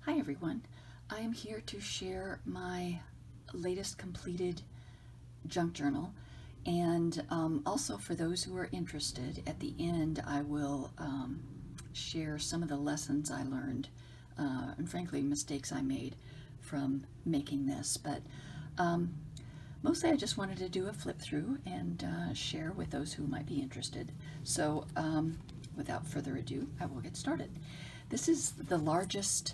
Hi everyone, I am here to share my latest completed junk journal, and also for those who are interested, at the end I will share some of the lessons I learned and frankly mistakes I made from making this, but mostly I just wanted to do a flip through and share with those who might be interested. So without further ado, I will get started. This is the largest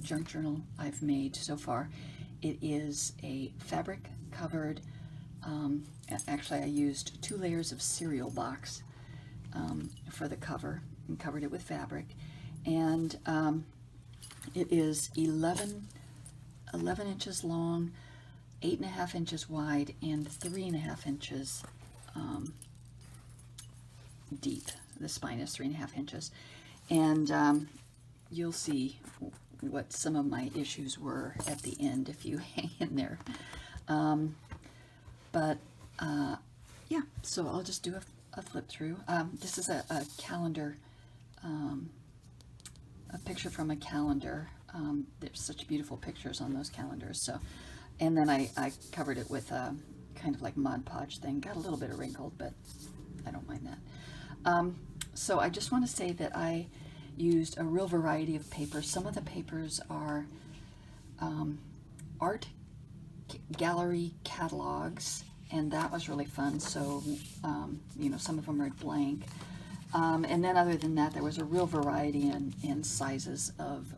junk journal I've made so far. It is a fabric covered, actually I used 2 layers of cereal box for the cover and covered it with fabric, and it is 11 inches long, 8.5 inches wide, and 3.5 inches deep. The spine is 3.5 inches, and you'll see what some of my issues were at the end if you hang in there. Yeah, so I'll just do a flip through. This is a calendar, a picture from a calendar. There's such beautiful pictures on those calendars. So, and then I covered it with a kind of like Mod Podge thing. Got a little bit of wrinkled, but I don't mind that. So I just want to say that I used a real variety of papers. Some of the papers are art gallery catalogs, and that was really fun. So, you know, some of them are blank. And then other than that, there was a real variety in sizes of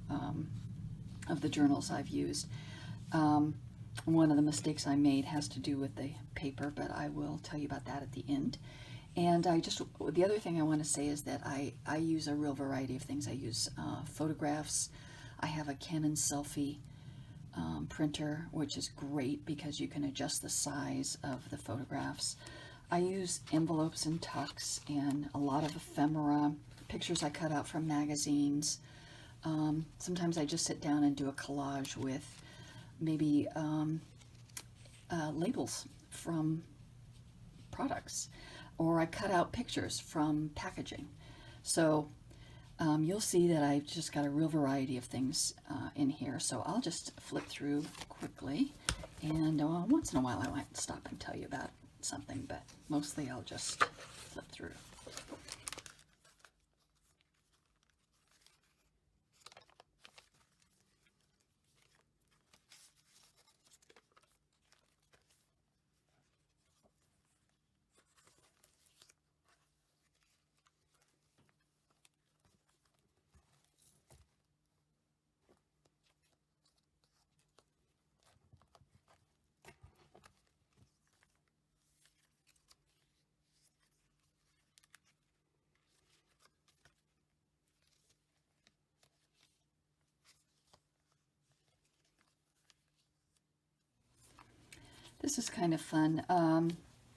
the journals I've used. One of the mistakes I made has to do with the paper, but I will tell you about that at the end. And the other thing I want to say is that I use a real variety of things. I use photographs. I have a Canon selfie printer, which is great because you can adjust the size of the photographs. I use envelopes and tucks and a lot of ephemera, pictures I cut out from magazines. Sometimes I just sit down and do a collage with maybe labels from products, or I cut out pictures from packaging. So you'll see that I've just got a real variety of things in here. So I'll just flip through quickly, and once in a while I might stop and tell you about something, but mostly I'll just flip through. This is kind of fun.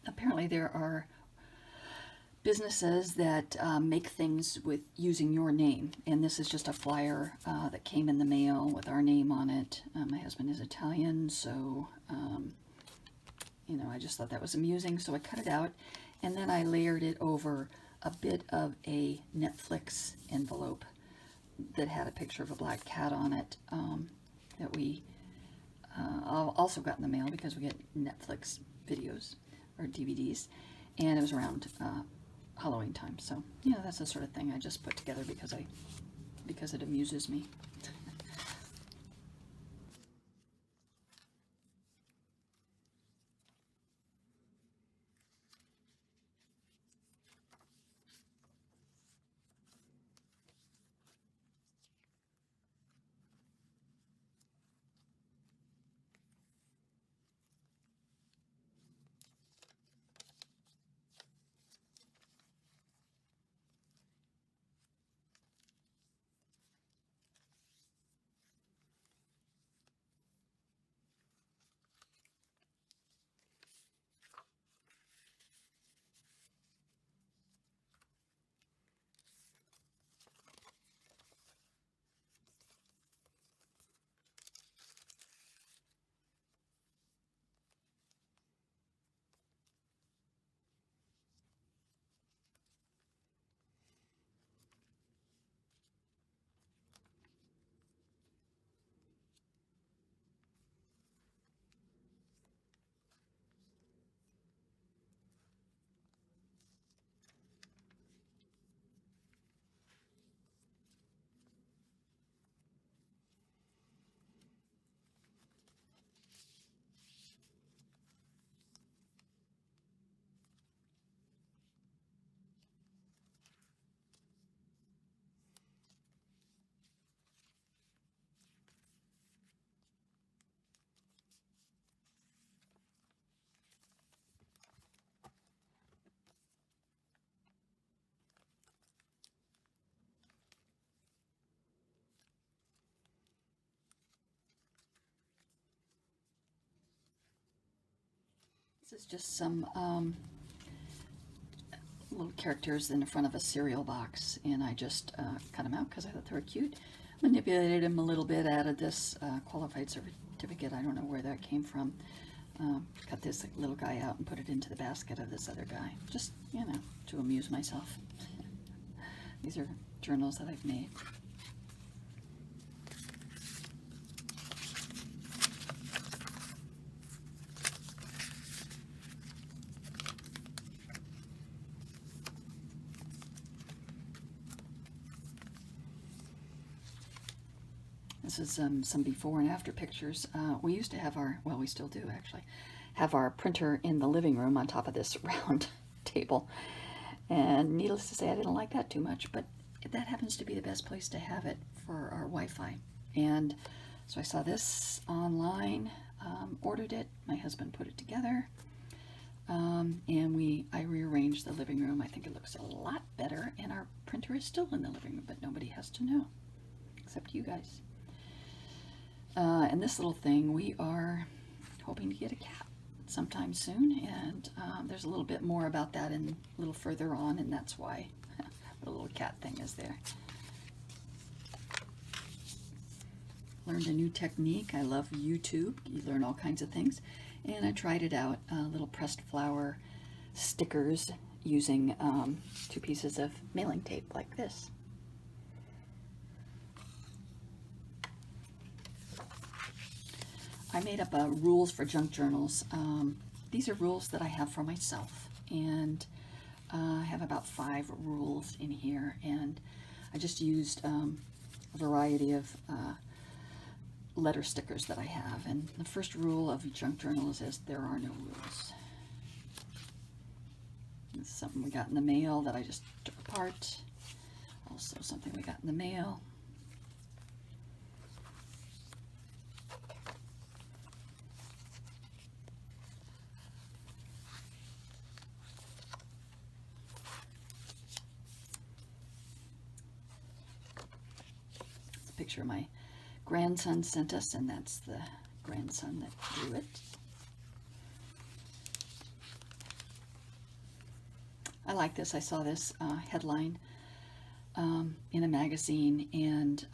Apparently there are businesses that make things with using your name, and this is just a flyer that came in the mail with our name on it. My husband is Italian, so you know, I just thought that was amusing, so I cut it out, and then I layered it over a bit of a Netflix envelope that had a picture of a black cat on it, that we also got in the mail because we get Netflix videos or DVDs, and it was around Halloween time. So, you know, that's the sort of thing I just put together because it amuses me. This is just some little characters in the front of a cereal box, and I just cut them out because I thought they were cute. Manipulated them a little bit, added this qualified certificate. I don't know where that came from. Cut this little guy out and put it into the basket of this other guy, just, you know, to amuse myself. These are journals that I've made. This is some before and after pictures. We used to have our, well, we still do actually, have our printer in the living room on top of this round table. And needless to say, I didn't like that too much, but that happens to be the best place to have it for our Wi-Fi. And so I saw this online, ordered it, my husband put it together, and I rearranged the living room. I think it looks a lot better, and our printer is still in the living room, but nobody has to know, except you guys. And this little thing, we are hoping to get a cat sometime soon, and there's a little bit more about that a little further on, and that's why the little cat thing is there. Learned a new technique. I love YouTube. You learn all kinds of things, and I tried it out. Little pressed flower stickers using 2 pieces of mailing tape like this. I made up rules for junk journals. These are rules that I have for myself, and I have about 5 rules in here, and I just used a variety of letter stickers that I have. And the first rule of junk journals is there are no rules. This is something we got in the mail that I just took apart. Also something we got in the mail. Picture my grandson sent us, and that's the grandson that drew it. I like this. I saw this headline in a magazine, and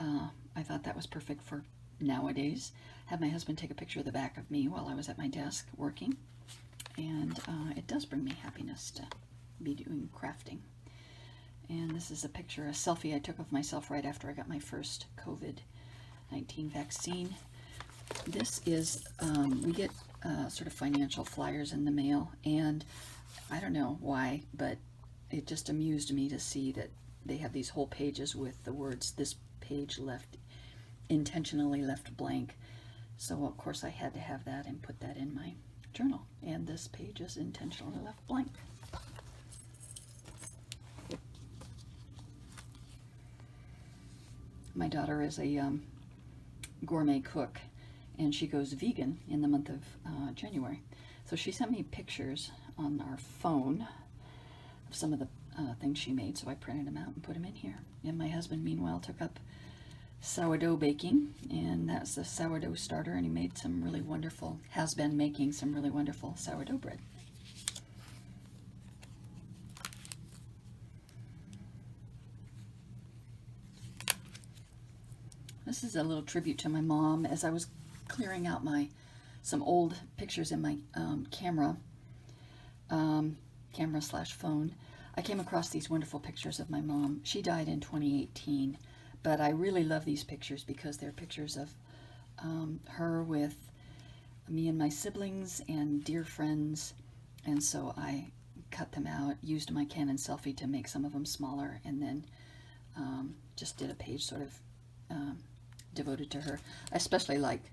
I thought that was perfect for nowadays. Had my husband take a picture of the back of me while I was at my desk working, and it does bring me happiness to be doing crafting. And this is a picture, a selfie I took of myself right after I got my first COVID-19 vaccine. This is, we get sort of financial flyers in the mail, and I don't know why, but it just amused me to see that they have these whole pages with the words, "This page intentionally left blank." So of course I had to have that and put that in my journal. And this page is intentionally left blank. My daughter is a gourmet cook, and she goes vegan in the month of January. So she sent me pictures on our phone of some of the things she made, so I printed them out and put them in here. And my husband, meanwhile, took up sourdough baking, and that's the sourdough starter, and he made some really wonderful, has been making some really wonderful sourdough bread. This is a little tribute to my mom. As I was clearing out some old pictures in my camera slash phone, I came across these wonderful pictures of my mom. She died in 2018, but I really love these pictures because they're pictures of her with me and my siblings and dear friends, and so I cut them out, used my Canon selfie to make some of them smaller, and then just did a page sort of devoted to her. I especially like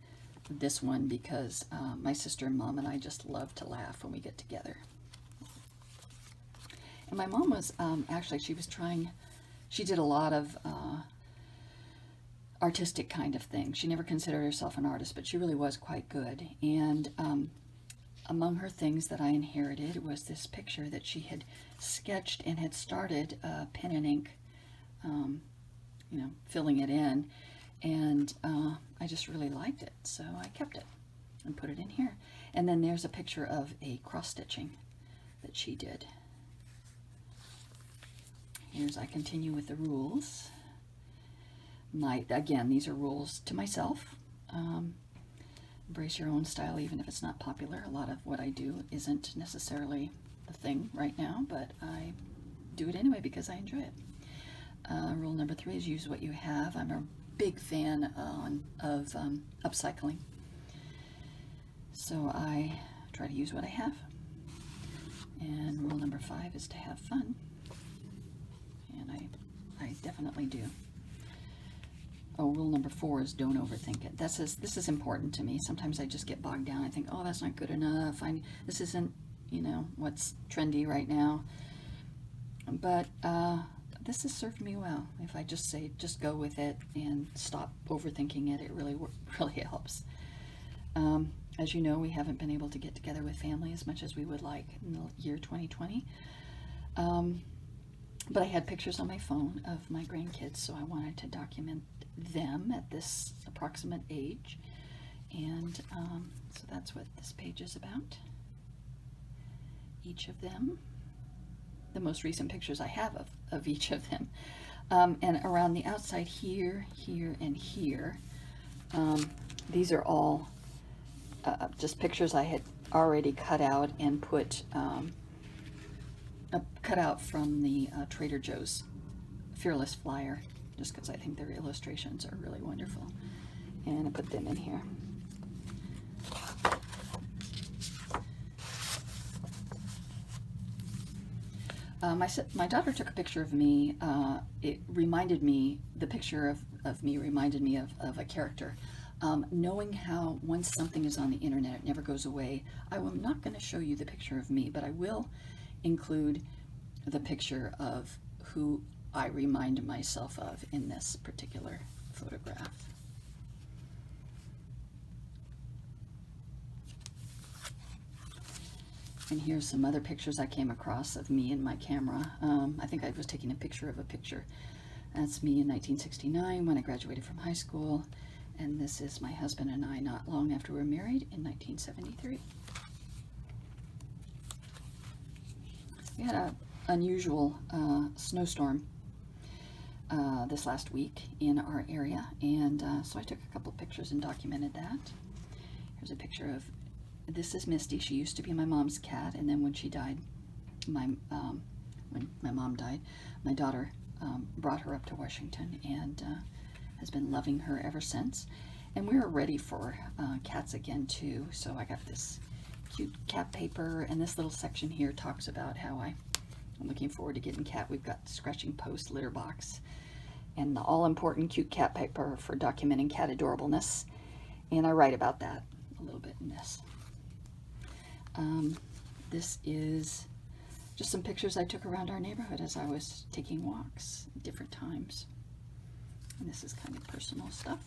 this one because my sister and mom and I just love to laugh when we get together. And my mom was actually, she did a lot of artistic kind of things. She never considered herself an artist, but she really was quite good. And among her things that I inherited was this picture that she had sketched and had started pen and ink, filling it in. And I just really liked it, so I kept it and put it in here. And then there's a picture of a cross-stitching that she did. Here's, I continue with the rules. Again, these are rules to myself. Embrace your own style, even if it's not popular. A lot of what I do isn't necessarily the thing right now, but I do it anyway because I enjoy it. Rule number 3 is use what you have. I'm a big fan of upcycling. So I try to use what I have. And rule number 5 is to have fun. And I definitely do. Oh, rule number 4 is don't overthink it. This is important to me. Sometimes I just get bogged down. I think, oh, that's not good enough. This isn't, what's trendy right now. But this has served me well. If I just say, just go with it and stop overthinking it, it really helps. As you know, we haven't been able to get together with family as much as we would like in the year 2020. But I had pictures on my phone of my grandkids, so I wanted to document them at this approximate age. And so that's what this page is about. Each of them. The most recent pictures I have of each of them. And around the outside here, here, and here, these are all just pictures I had already cut out and put cut out from the Trader Joe's Fearless flyer, just because I think their illustrations are really wonderful. And I put them in here. My daughter took a picture of me. It reminded me, the picture of me reminded me of a character. Knowing how once something is on the internet, it never goes away. I'm not going to show you the picture of me, but I will include the picture of who I remind myself of in this particular photograph. And here's some other pictures I came across of me and my camera. I think I was taking a picture of a picture. That's me in 1969 when I graduated from high school. And this is my husband and I not long after we were married in 1973. We had an unusual snowstorm this last week in our area, and so I took a couple pictures and documented that. Here's a picture of, this is Misty. She used to be my mom's cat, and then when she died, when my mom died, my daughter brought her up to Washington and has been loving her ever since. And we were ready for cats again too, so I got this cute cat paper, and this little section here talks about how I'm looking forward to getting cat. We've got scratching post, litter box, and the all-important cute cat paper for documenting cat adorableness. And I write about that a little bit in this. This is just some pictures I took around our neighborhood as I was taking walks at different times. And this is kind of personal stuff.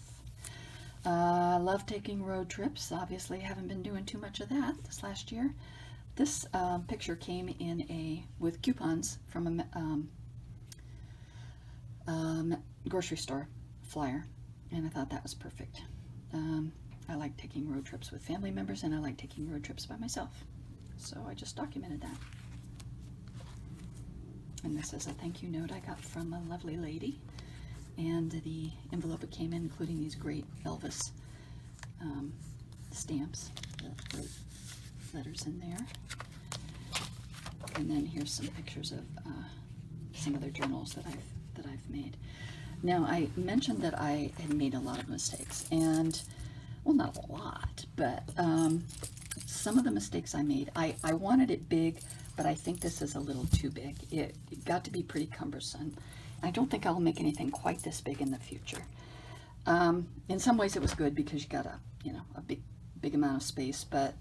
I love taking road trips. Obviously, I haven't been doing too much of that this last year. This picture came in with coupons from a grocery store flyer, and I thought that was perfect. I like taking road trips with family members, and I like taking road trips by myself. So I just documented that. And this is a thank you note I got from a lovely lady. And the envelope came in including these great Elvis stamps, the letters in there. And then here's some pictures of some other journals that I've made. Now, I mentioned that I had made a lot of mistakes, and well, not a lot, but some of the mistakes I made, I wanted it big, but I think this is a little too big. It got to be pretty cumbersome. I don't think I'll make anything quite this big in the future. In some ways it was good because you got a big amount of space, but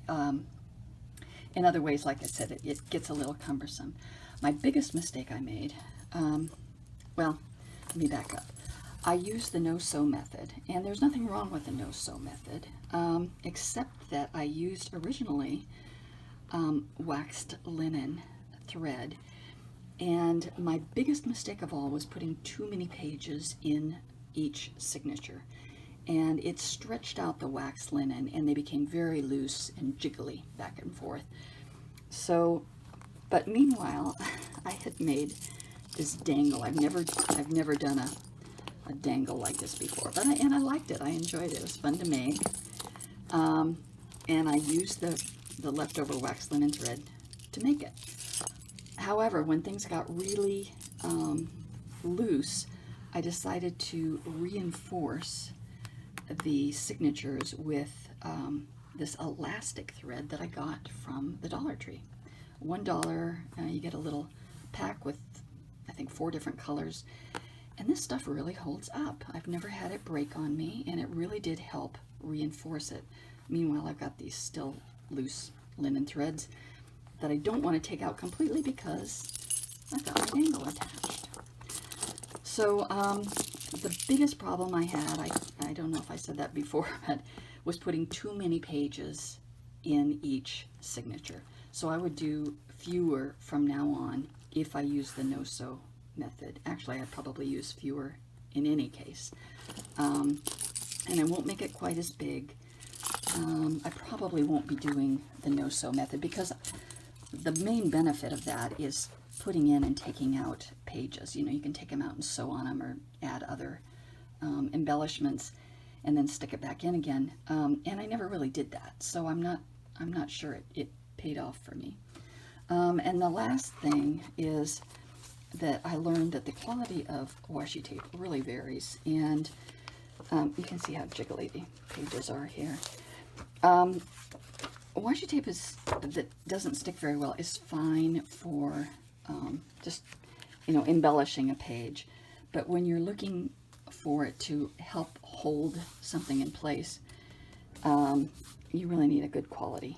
in other ways, like I said, it gets a little cumbersome. My biggest mistake I made, well, let me back up. I used the no-sew method, and there's nothing wrong with the no-sew method, except that I used originally waxed linen thread. And my biggest mistake of all was putting too many pages in each signature. and it stretched out the wax linen, and they became very loose and jiggly back and forth. So, but meanwhile, I had made this dangle. I've never done a dangle like this before, but I liked it. I enjoyed it. It was fun to make. And I used the leftover wax linen thread to make it. However, when things got really loose, I decided to reinforce the signatures with this elastic thread that I got from the Dollar Tree. $1, you get a little pack with, I think, 4 different colors. And this stuff really holds up. I've never had it break on me, and it really did help reinforce it. Meanwhile, I've got these still loose linen threads that I don't want to take out completely because I've got my dangle attached. So the biggest problem I had, I don't know if I said that before, but was putting too many pages in each signature. So I would do fewer from now on if I use the no-sew method. Actually, I'd probably use fewer in any case. And I won't make it quite as big. I probably won't be doing the no-sew method because the main benefit of that is putting in and taking out pages. You know, you can take them out and sew on them or add other embellishments and then stick it back in again. And I never really did that, so I'm not sure it paid off for me. And the last thing is that I learned that the quality of washi tape really varies, and you can see how jiggly the pages are here. Washi tape that doesn't stick very well is fine for just, you know, embellishing a page, but when you're looking for it to help hold something in place, you really need a good quality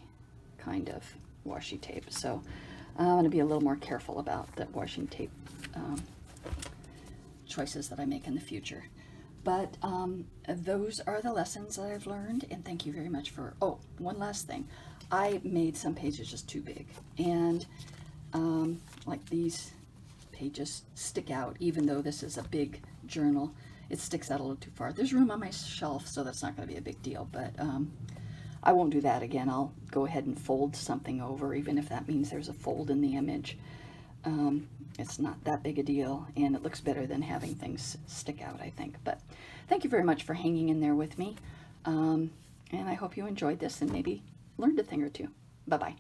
kind of washi tape. So I'm going to be a little more careful about the washi tape choices that I make in the future. But those are the lessons that I've learned, and thank you very much for, oh, one last thing. I made some pages just too big, and like these pages stick out, even though this is a big journal. It sticks out a little too far. There's room on my shelf, so that's not going to be a big deal, but I won't do that again. I'll go ahead and fold something over, even if that means there's a fold in the image. It's not that big a deal, and it looks better than having things stick out, I think. But thank you very much for hanging in there with me, and I hope you enjoyed this and maybe learned a thing or two. Bye-bye.